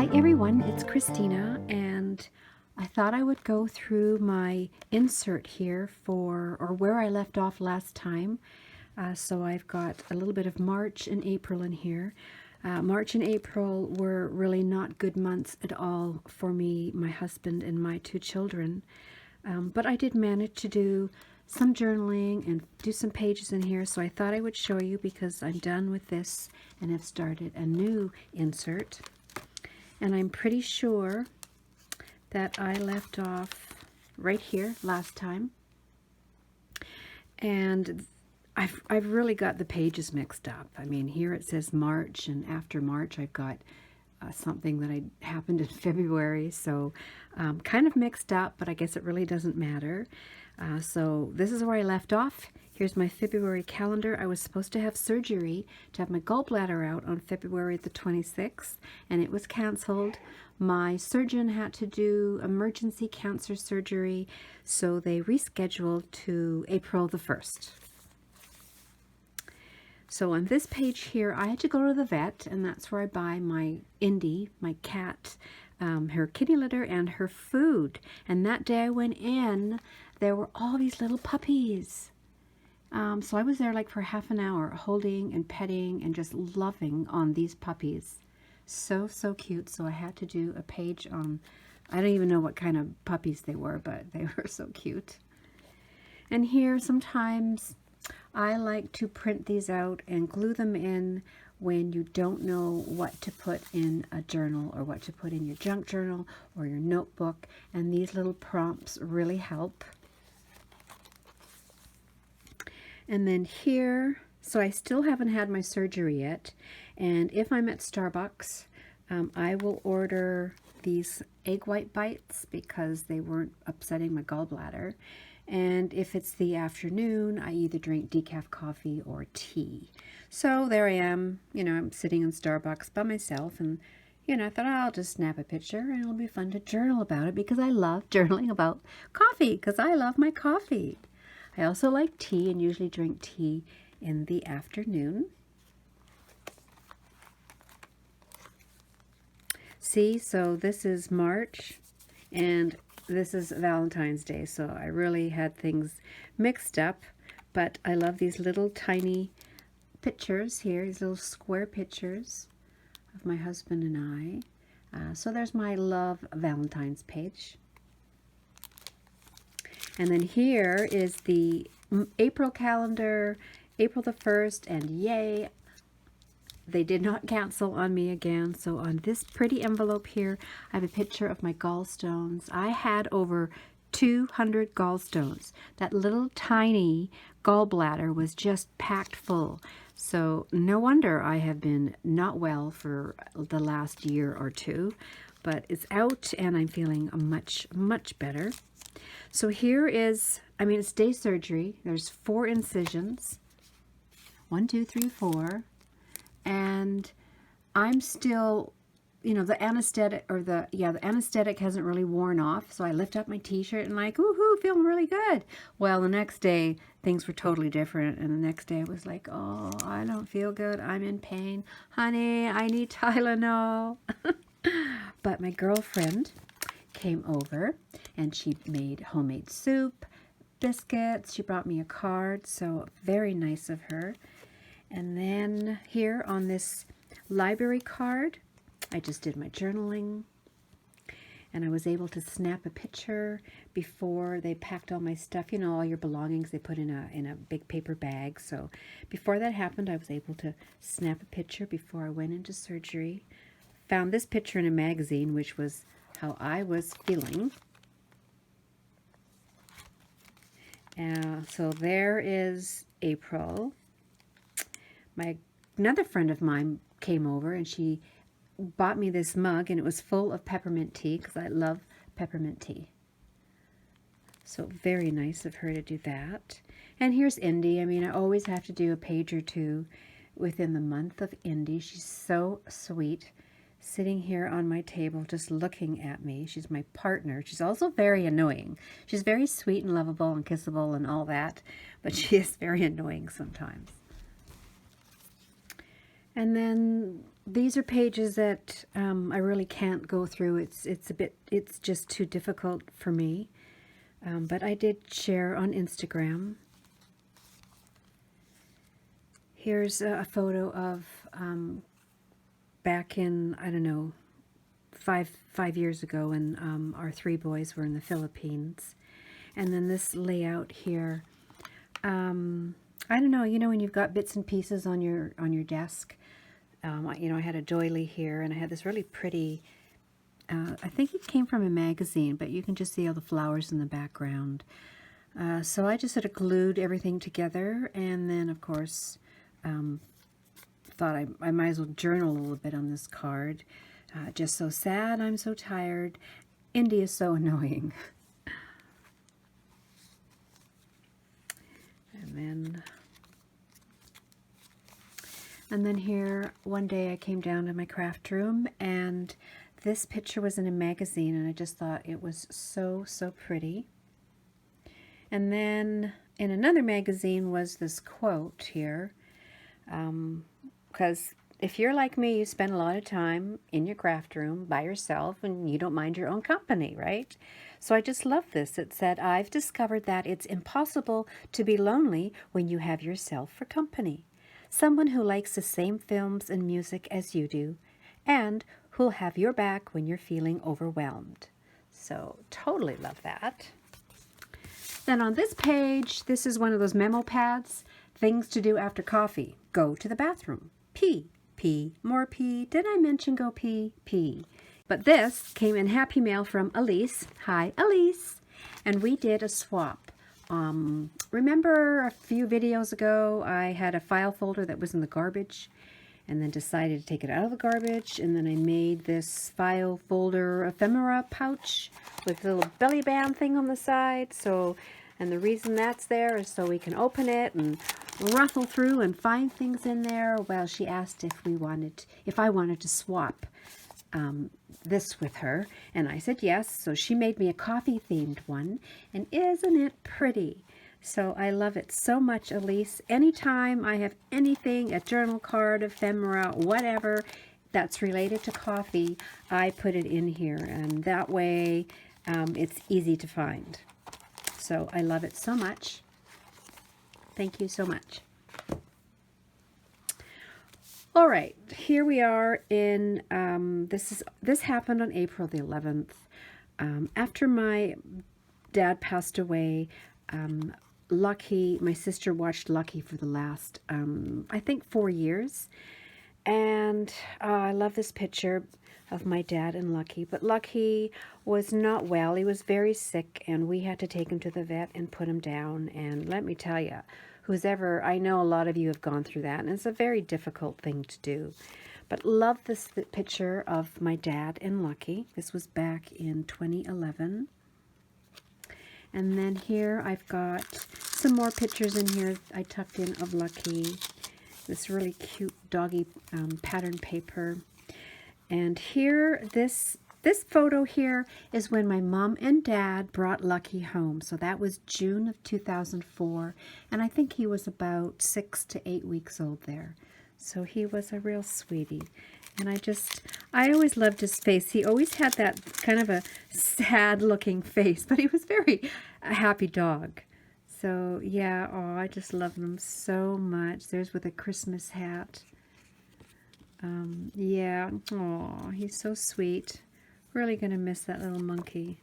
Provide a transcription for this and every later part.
Hi everyone, it's Christina, and I thought I would go through my insert here or where I left off last time. So I've got a little bit of March and April in here. March and April were really not good months at all for me, my husband, and my two children. But I did manage to do some journaling and do some pages in here, so I thought I would show you because I'm done with this and have started a new insert. And I'm pretty sure that I left off right here last time. And I've really got the pages mixed up. I mean, here it says March, and after March I've got something that happened in February. So kind of mixed up, but I guess it really doesn't matter. So this is where I left off. Here's my February calendar. I was supposed to have surgery to have my gallbladder out on February the 26th, and it was canceled. My surgeon had to do emergency cancer surgery, so they rescheduled to April the 1st. So on this page here, I had to go to the vet, and that's where I buy my Indy, my cat, her kitty litter and her food. And that day I went in, there were all these little puppies. So I was there like for half an hour holding and petting and just loving on these puppies. So cute. So I had to do a page on, I don't even know what kind of puppies they were, but they were so cute. And here sometimes I like to print these out and glue them in when you don't know what to put in a journal or what to put in your junk journal or your notebook. And these little prompts really help. And then here, so I still haven't had my surgery yet. And if I'm at Starbucks, I will order these egg white bites because they weren't upsetting my gallbladder. And if it's the afternoon, I either drink decaf coffee or tea. So there I am, I'm sitting in Starbucks by myself, and I thought, I'll just snap a picture and it'll be fun to journal about it because I love journaling about coffee because I love my coffee. I also like tea and usually drink tea in the afternoon. See, so this is March and this is Valentine's Day, so I really had things mixed up, but I love these little tiny pictures here, these little square pictures of my husband and I. So there's my Love Valentine's page. And then here is the April calendar, April the 1st, and yay, they did not cancel on me again. So on this pretty envelope here, I have a picture of my gallstones. I had over 200 gallstones. That little tiny gallbladder was just packed full. So no wonder I have been not well for the last year or two, but it's out and I'm feeling much better. So here is, it's day surgery. There's 4 incisions. 1, 2, 3, 4. And I'm still, the anesthetic the anesthetic hasn't really worn off. So I lift up my t-shirt and like, woohoo, feeling really good. Well, the next day things were totally different. And the next day I was like, oh, I don't feel good. I'm in pain. Honey, I need Tylenol. But my girlfriend came over and she made homemade soup, biscuits. She brought me a card. So very nice of her. And then here on this library card, I just did my journaling, and I was able to snap a picture before they packed all my stuff. All your belongings they put in a big paper bag. So before that happened, I was able to snap a picture before I went into surgery. Found this picture in a magazine, which was how I was feeling. So there is April. Another friend of mine came over and she bought me this mug, and it was full of peppermint tea because I love peppermint tea. So very nice of her to do that. And here's Indy. I always have to do a page or two within the month of Indy. She's so sweet, sitting here on my table just looking at me. She's my partner. She's also very annoying. She's very sweet and lovable and kissable and all that, but she is very annoying sometimes. And then these are pages that I really can't go through. It's just too difficult for me. But I did share on Instagram. Here's a photo of back in, I don't know, five years ago when our three boys were in the Philippines. And then this layout here. I don't know, you know, when you've got bits and pieces on your desk. You know, I had a doily here, and I had this really pretty, I think it came from a magazine, but you can just see all the flowers in the background. So I just sort of glued everything together, and then, of course, thought I might as well journal a little bit on this card. Just so sad, I'm so tired. India's so annoying. And then here, one day I came down to my craft room, and this picture was in a magazine, and I just thought it was so, so pretty. And then in another magazine was this quote here, because if you're like me, you spend a lot of time in your craft room by yourself, and you don't mind your own company, right? So I just love this. It said, "I've discovered that it's impossible to be lonely when you have yourself for company. Someone who likes the same films and music as you do, and who'll have your back when you're feeling overwhelmed." So totally love that. Then on this page, this is one of those memo paths. Things to do after coffee. Go to the bathroom. Pee. Pee. More pee. Did I mention go pee? Pee. But this came in happy mail from Elise. Hi, Elise. And we did a swap. Remember a few videos ago, I had a file folder that was in the garbage, and then decided to take it out of the garbage, and then I made this file folder ephemera pouch with a little belly band thing on the side. So, and the reason that's there is so we can open it and ruffle through and find things in there. Well, she asked if I wanted to swap this with her, and I said yes. So she made me a coffee themed one, and isn't it pretty? So I love it so much, Elise. Anytime I have anything, a journal card, ephemera, whatever that's related to coffee, I put it in here, and that way it's easy to find. So I love it so much. Thank you so much. All right, here we are in, this happened on April the 11th. After my dad passed away, Lucky, my sister watched Lucky for the last, I think 4 years. And I love this picture of my dad and Lucky. But Lucky was not well. He was very sick, and we had to take him to the vet and put him down. And let me tell you, I know a lot of you have gone through that, and it's a very difficult thing to do. But love this picture of my dad and Lucky. This was back in 2011. And then here I've got some more pictures in here I tucked in of Lucky. This really cute doggy pattern paper. And here, this photo here is when my mom and dad brought Lucky home. So that was June of 2004. And I think he was about 6 to 8 weeks old there. So he was a real sweetie. And I always loved his face. He always had that kind of a sad looking face, but he was a happy dog. So yeah, oh, I just love him so much. There's with a Christmas hat. Yeah, oh, he's so sweet. Really gonna miss that little monkey.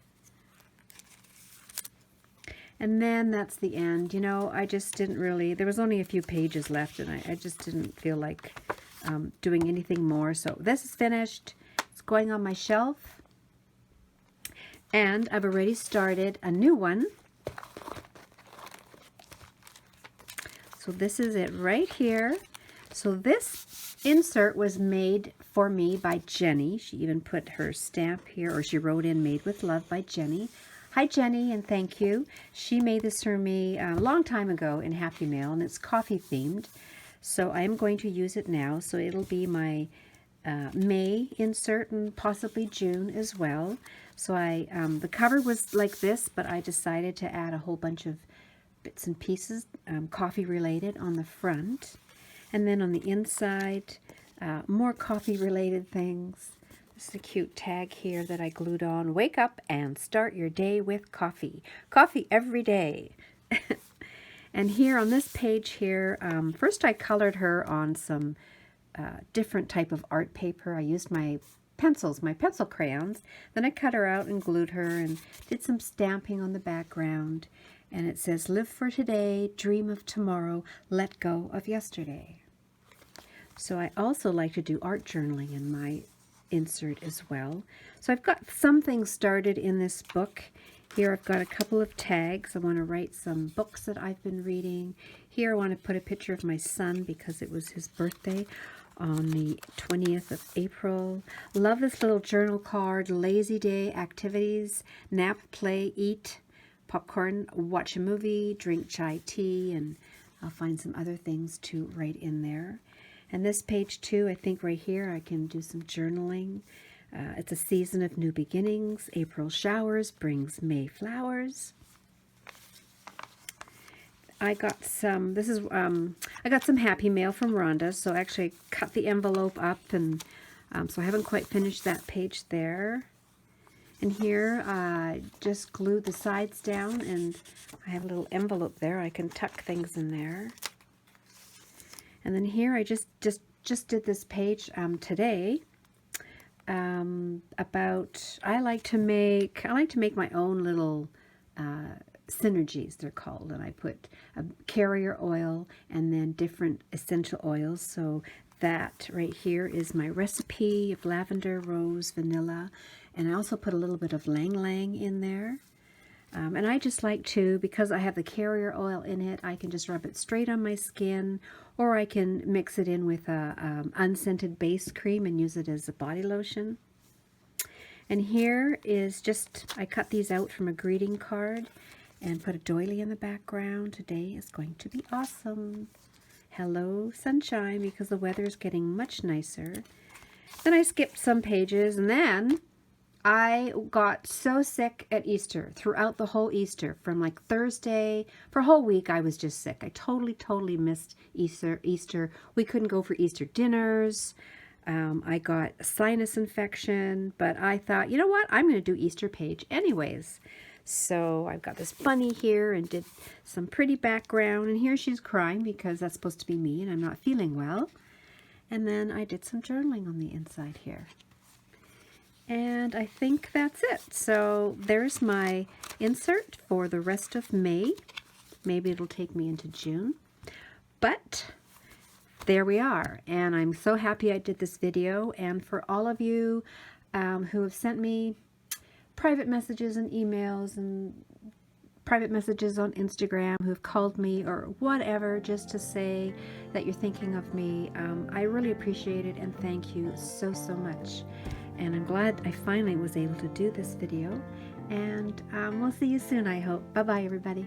And then that's the end. You know, I just didn't really, there was only a few pages left, and I just didn't feel like doing anything more. So this is finished. It's going on my shelf. And I've already started a new one. So this is it right here. So this insert was made for me by Jenny. She even put her stamp here, or she wrote in "Made with Love" by Jenny. Hi Jenny, and thank you. She made this for me a long time ago in Happy Mail, and it's coffee themed. So I am going to use it now. So it'll be my May insert and possibly June as well. So the cover was like this, but I decided to add a whole bunch of bits and pieces, coffee related, on the front. And then on the inside, More coffee related things. This is a cute tag here that I glued on. Wake up and start your day with coffee. Coffee every day. And here on this page here, first I colored her on some different type of art paper. I used my pencils, my pencil crayons. Then I cut her out and glued her and did some stamping on the background. And it says, live for today, dream of tomorrow, let go of yesterday. So I also like to do art journaling in my insert as well. So I've got some things started in this book. Here I've got a couple of tags. I want to write some books that I've been reading. Here I want to put a picture of my son because it was his birthday on the 20th of April. Love this little journal card. Lazy day activities, nap, play, eat, popcorn, watch a movie, drink chai tea, and I'll find some other things to write in there. And this page too, I think right here I can do some journaling. It's a season of new beginnings. April showers brings May flowers. I got some, I got some happy mail from Rhonda, so I actually cut the envelope up, and so I haven't quite finished that page there. And here I just glued the sides down, and I have a little envelope there. I can tuck things in there. And then here I just did this page today about I like to make my own little synergies, they're called, and I put a carrier oil and then different essential oils. So that right here is my recipe of lavender, rose, vanilla, and I also put a little bit of lang lang in there. And I just like to, because I have the carrier oil in it, I can just rub it straight on my skin, or I can mix it in with a unscented base cream and use it as a body lotion. And here is just, I cut these out from a greeting card and put a doily in the background. Today is going to be awesome. Hello, sunshine, because the weather is getting much nicer. Then I skipped some pages, and then I got so sick at Easter, throughout the whole Easter, from like Thursday, for a whole week I was just sick. I totally missed Easter. We couldn't go for Easter dinners. I got a sinus infection, but I thought, you know what, I'm going to do Easter page anyways. So I've got this bunny here and did some pretty background, and here she's crying because that's supposed to be me and I'm not feeling well. And then I did some journaling on the inside here. And I think that's it. So there's my insert for the rest of May. Maybe it'll take me into June. But there we are. And I'm so happy I did this video. And for all of you who have sent me private messages and emails and private messages on Instagram, who have called me or whatever, just to say that you're thinking of me, I really appreciate it and thank you so much. And I'm glad I finally was able to do this video. And we'll see you soon, I hope. Bye-bye, everybody.